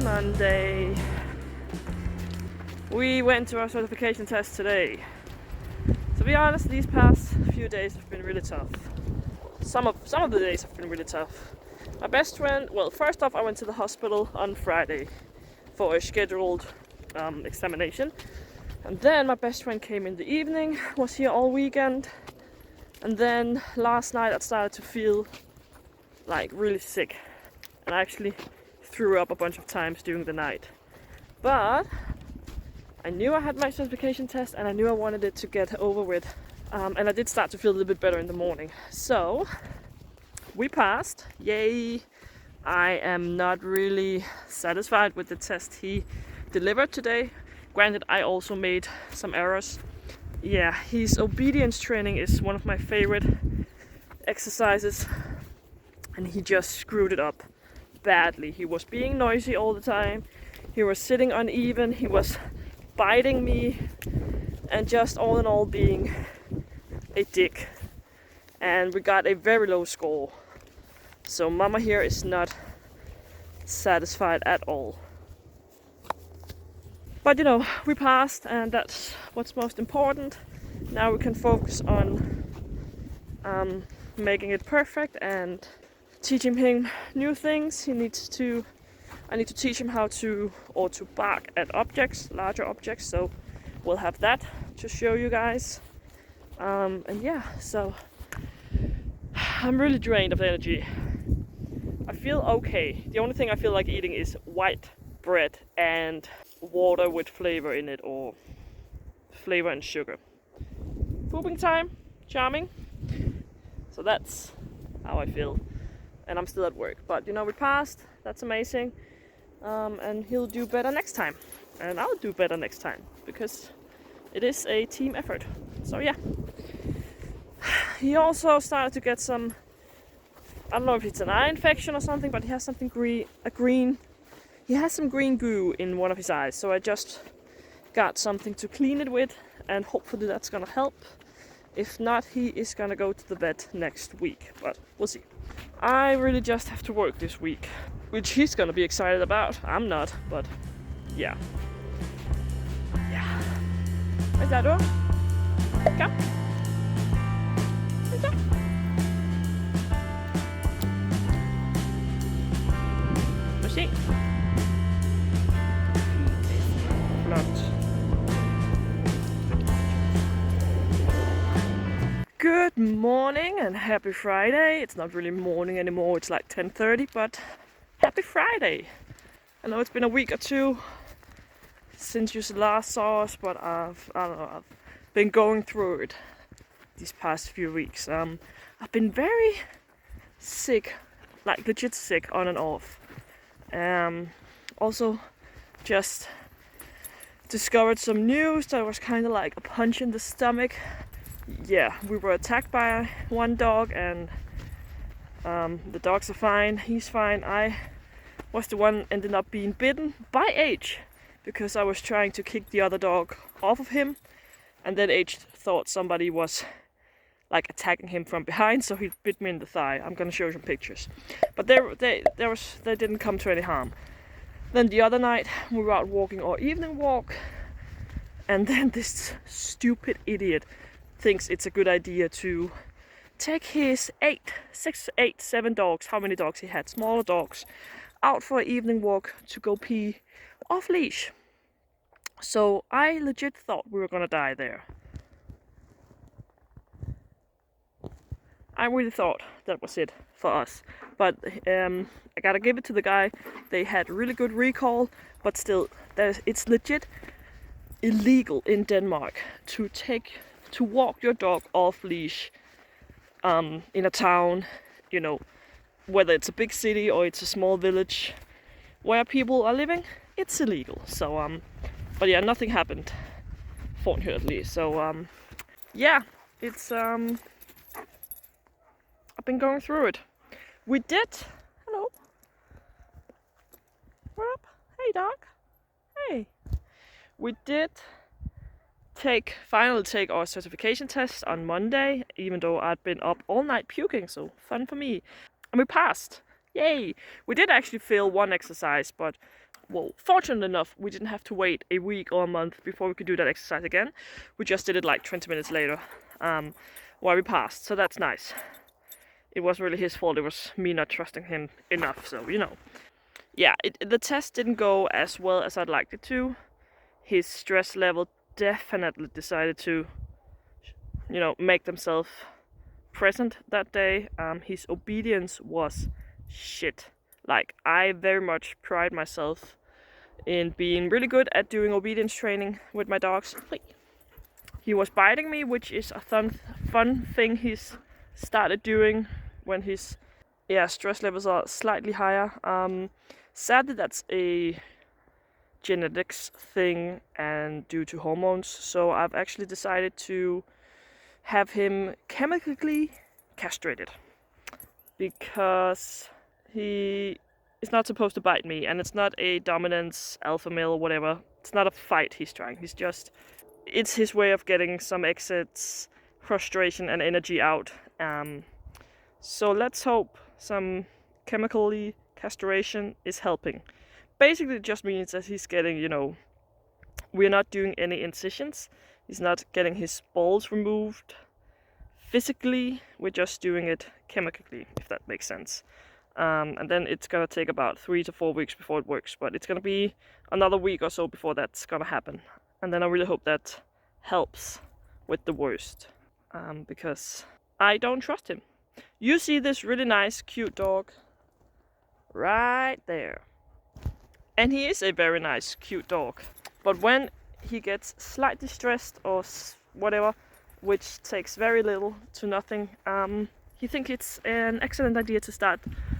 Monday. We went to our certification test today. To be honest, these past few days have been really tough. Some of the days have been really tough. My best friend, well, first off, I went to the hospital on Friday for a scheduled examination. And then my best friend came in the evening, was here all weekend. And then last night I started to feel like really sick. And I actually threw up a bunch of times during the night. But I knew I had my certification test and I knew I wanted it to get over with. And I did start to feel a little bit better in the morning. So we passed, yay! I am not really satisfied with the test he delivered today. Granted, I also made some errors. Yeah, his obedience training is one of my favorite exercises, and he just screwed it up badly. He was being noisy all the time, he was sitting uneven, he was biting me, and just all in all being a dick. And we got a very low score. So Mama here is not satisfied at all. But you know, we passed and that's what's most important. Now we can focus on making it perfect and teaching him new things. I need to teach him how to bark at objects, larger objects. So we'll have that to show you guys. And yeah, so I'm really drained of energy. I feel okay. The only thing I feel like eating is white bread and water with flavor in it, or flavor and sugar. Pooping time, charming. So that's how I feel. And I'm still at work. But you know, we passed. That's amazing. And he'll do better next time. And I'll do better next time. Because it is a team effort. So yeah. He also started to get some, I don't know if it's an eye infection or something, but he has something green. He has some green goo in one of his eyes, so I just got something to clean it with, and hopefully that's gonna help. If not, he is gonna go to the vet next week, but we'll see. I really just have to work this week, which he's gonna be excited about. I'm not, but yeah. Yeah. Where's that door? Come. Where's that? Machine. Good morning and happy Friday. It's not really morning anymore, it's like 10:30, but happy Friday. I know it's been a week or two since you last saw us, but I've been going through it these past few weeks. I've been very sick, like legit sick on and off. Also just discovered some news that was kind of like a punch in the stomach. Yeah, we were attacked by one dog, and the dogs are fine, he's fine. I was the one ended up being bitten by H because I was trying to kick the other dog off of him, and then H thought somebody was like attacking him from behind, so he bit me in the thigh. I'm gonna show you some pictures, but they didn't come to any harm. Then the other night we were out walking our evening walk, and then this stupid idiot thinks it's a good idea to take his 7 dogs, how many dogs he had, smaller dogs, out for an evening walk to go pee off leash. So I legit thought we were gonna die there. I really thought that was it for us. But I gotta give it to the guy. They had really good recall, but still, it's legit illegal in Denmark to walk your dog off leash in a town, you know, whether it's a big city or it's a small village where people are living. It's illegal. So but yeah, nothing happened, fortunately. So yeah, it's I've been going through it. We did. Hello. What up? Hey, dog. Hey. We did finally take our certification test on Monday, even though I'd been up all night puking, so fun for me. And we passed. Yay! We did actually fail one exercise, but well, fortunate enough, we didn't have to wait a week or a month before we could do that exercise again. We just did it like 20 minutes later, while we passed, so that's nice. It wasn't really his fault, it was me not trusting him enough, so, you know. Yeah, the test didn't go as well as I'd liked it to. His stress level definitely decided to, you know, make themselves present that day. His obedience was shit. Like, I very much pride myself in being really good at doing obedience training with my dogs. He was biting me, which is a fun thing he's started doing when his stress levels are slightly higher. Sadly, that's a genetics thing and due to hormones. So I've actually decided to have him chemically castrated because he is not supposed to bite me, and it's not a dominance, alpha male, or whatever. It's not a fight he's trying. It's his way of getting some exits, frustration, and energy out. So let's hope some chemically castration is helping. Basically, it just means that he's getting, you know, we're not doing any incisions. He's not getting his balls removed physically. We're just doing it chemically, if that makes sense. And then it's gonna take about 3 to 4 weeks before it works, but it's gonna be another week or so before that's gonna happen. And then I really hope that helps with the worst, because I don't trust him. You see this really nice, cute dog right there. And he is a very nice, cute dog. But when he gets slightly stressed or whatever, which takes very little to nothing, he thinks it's an excellent idea to start,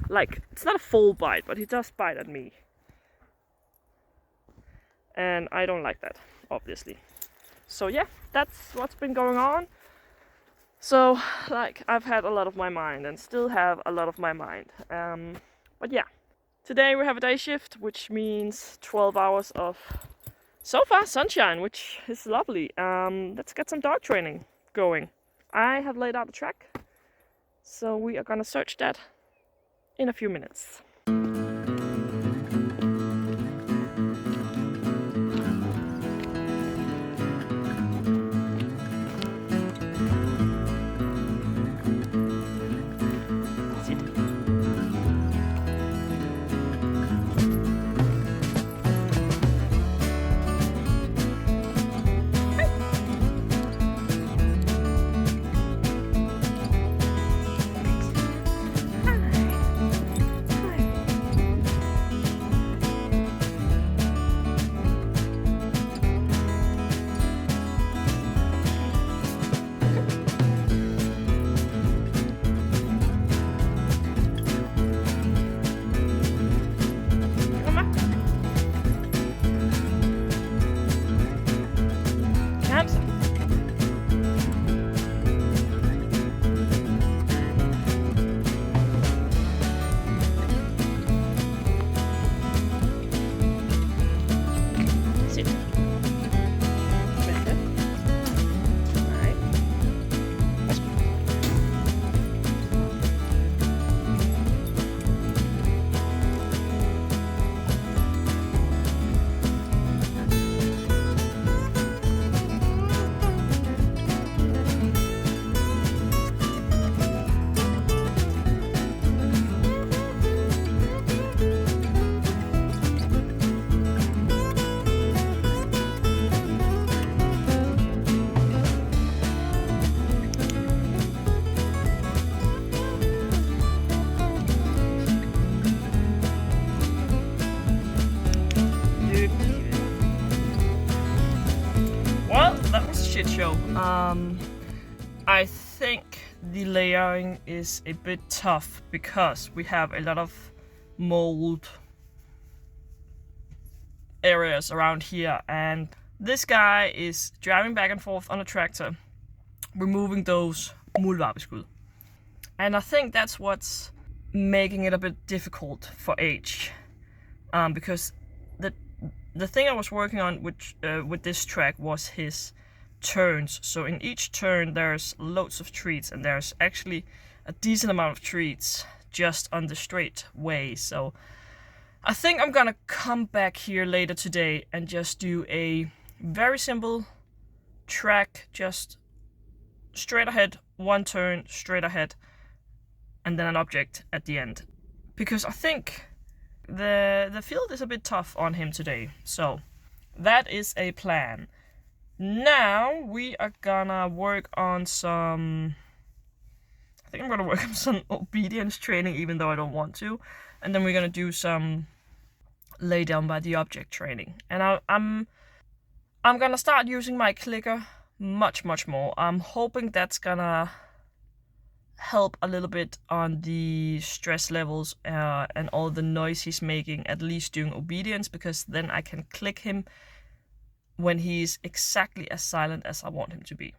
like, it's not a full bite, but he does bite at me. And I don't like that, obviously. So yeah, that's what's been going on. So, like, I've had a lot of my mind and still have a lot of my mind. But yeah, today we have a day shift, which means 12 hours of, so far, sunshine, which is lovely. Let's get some dog training going. I have laid out a track, so we are gonna search that in a few minutes. Show. I think the layering is a bit tough because we have a lot of mold areas around here, and this guy is driving back and forth on a tractor removing those muldvarpeskud. And I think that's what's making it a bit difficult for H, because the thing I was working on with this track was his turns. So in each turn there's loads of treats, and there's actually a decent amount of treats just on the straight way. So I think I'm gonna come back here later today and just do a very simple track, just straight ahead, one turn, straight ahead, and then an object at the end. Because I think the field is a bit tough on him today. So that is a plan. Now we are gonna work on some... I think I'm gonna work on some obedience training, even though I don't want to. And then we're gonna do some lay down by the object training. And I'm gonna start using my clicker much more. I'm hoping that's gonna help a little bit on the stress levels and all the noise he's making, at least doing obedience, because then I can click him when he's exactly as silent as I want him to be.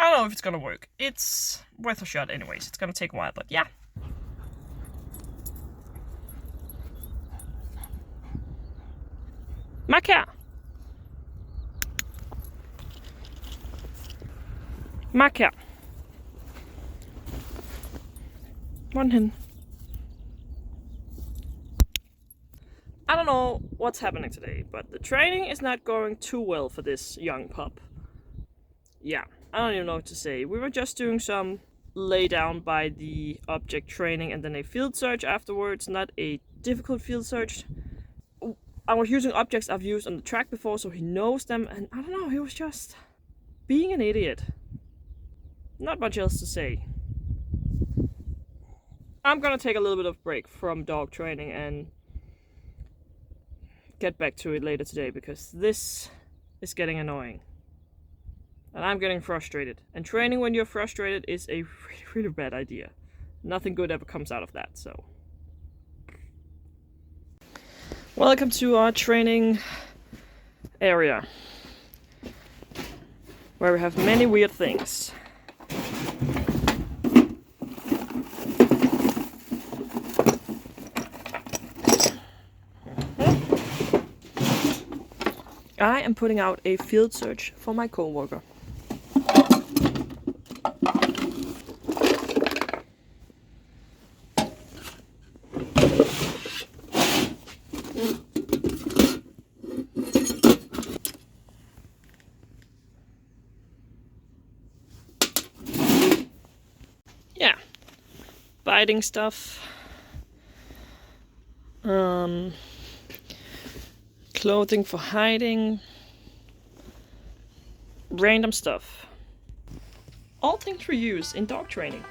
I don't know if it's gonna work. It's worth a shot anyways. It's gonna take a while, but yeah. Macka! Macka! Run him. I don't know what's happening today, but the training is not going too well for this young pup. Yeah, I don't even know what to say. We were just doing some lay down by the object training and then a field search afterwards, not a difficult field search. I was using objects I've used on the track before, so he knows them, and I don't know, he was just being an idiot. Not much else to say. I'm gonna take a little bit of break from dog training and get back to it later today, because this is getting annoying. And I'm getting frustrated. And training when you're frustrated is a really bad idea. Nothing good ever comes out of that, so. Welcome to our training area, where we have many weird things. I am putting out a field search for my coworker. Yeah, biting stuff. Clothing for hiding, random stuff. All things we use in dog training.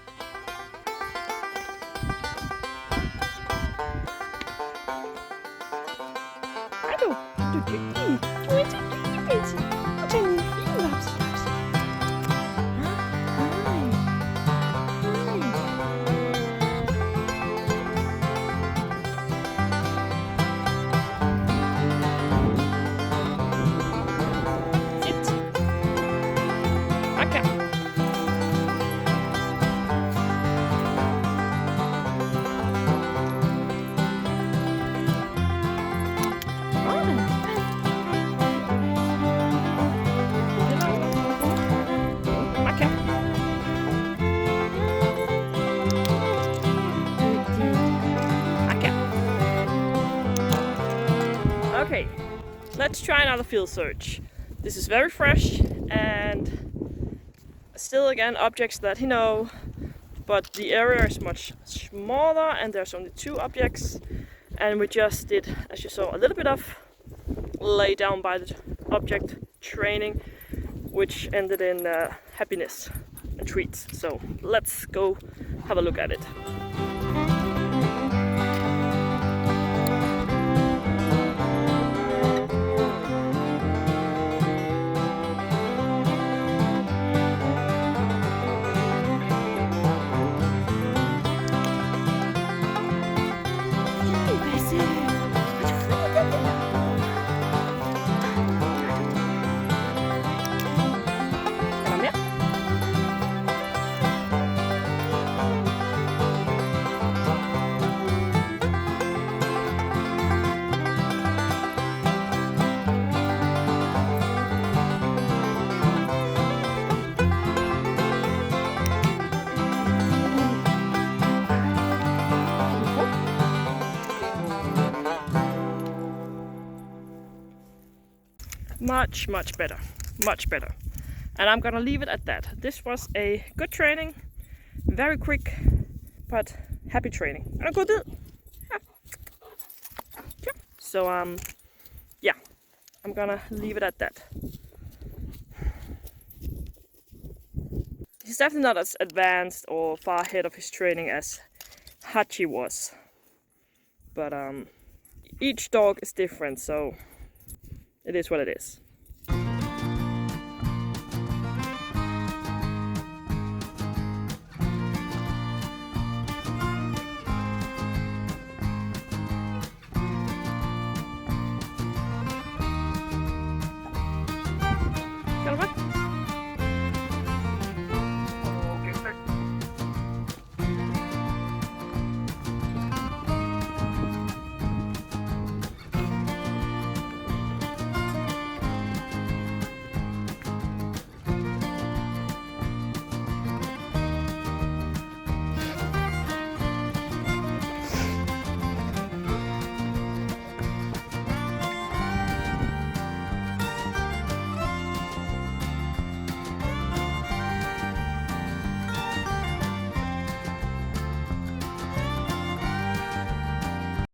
Okay, let's try another field search. This is very fresh and still again objects that he knows, but the area is much smaller and there's only 2 objects, and we just did, as you saw, a little bit of lay down by the object training, which ended in happiness and treats. So let's go have a look at it. much better, much better. And I'm gonna leave it at that. This was a good training, very quick, but happy training. And a good deal. Yeah. So yeah, I'm gonna leave it at that. He's definitely not as advanced or far ahead of his training as Hachi was, but each dog is different, so it is what it is.